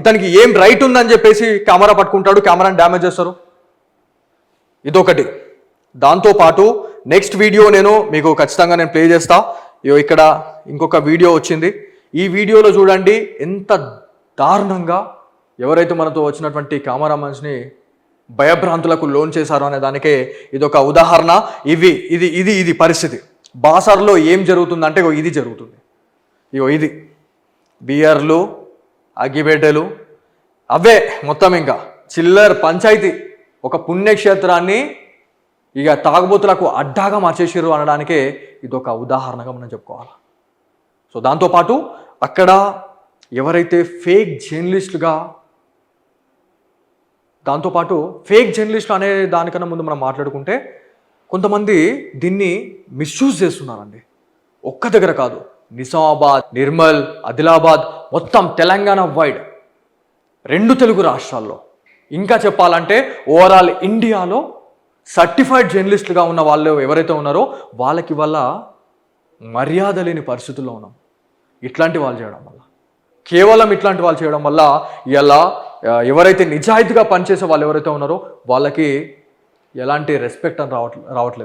ఇతనికి ఏం రైట్ ఉందని చెప్పేసి కెమెరా పట్టుకుంటాడు, కెమెరాని డ్యామేజ్ చేస్తారు. ఇదొకటి. దాంతోపాటు నెక్స్ట్ వీడియో నేను మీకు ఖచ్చితంగా నేను ప్లే చేస్తా. ఇక్కడ ఇంకొక వీడియో వచ్చింది. ఈ వీడియోలో చూడండి ఎంత దారుణంగా ఎవరైతే మనతో వచ్చినటువంటి కెమెరామెన్స్ని భయభ్రాంతులకు లోన్ చేశారో అనే దానికే ఇదొక ఉదాహరణ. ఇది పరిస్థితి. బాసర్లో ఏం జరుగుతుందంటే ఇది జరుగుతుంది. ఇది బియర్లు, అగ్గిబెట్టెలు, అవే మొత్తం ఇంకా చిల్లర్ పంచాయతీ. ఒక పుణ్యక్షేత్రాన్ని ఇక తాగుబోతులకు అడ్డాగా మార్చేసారు అనడానికే ఇదొక ఉదాహరణగా మనం చెప్పుకోవాలి. సో దాంతోపాటు అక్కడ ఎవరైతే ఫేక్ జర్నలిస్టులు అనే దానికన్నా ముందు మనం మాట్లాడుకుంటే కొంతమంది దీన్ని మిస్యూజ్ చేస్తున్నారండి. ఒక్క దగ్గర కాదు, నిజామాబాద్, నిర్మల్, ఆదిలాబాద్, మొత్తం తెలంగాణ వైడ్ 2 తెలుగు రాష్ట్రాల్లో, ఇంకా చెప్పాలంటే ఓవరాల్ ఇండియాలో సర్టిఫైడ్ జర్నలిస్టులుగా ఉన్న వాళ్ళు ఎవరైతే ఉన్నారో వాళ్ళకి వల్ల మర్యాద లేని పరిస్థితుల్లో ఉన్నాం. ఇట్లాంటి వాళ్ళు చేయడం వల్ల, కేవలం ఇట్లాంటి వాళ్ళు చేయడం వల్ల ఇలా ఎవరైతే నిజాయితీగా పనిచేసే వాళ్ళు ఎవరైతే ఉన్నారో వాళ్ళకి ఎలాంటి రెస్పెక్ట్ అని రావట్లేదు.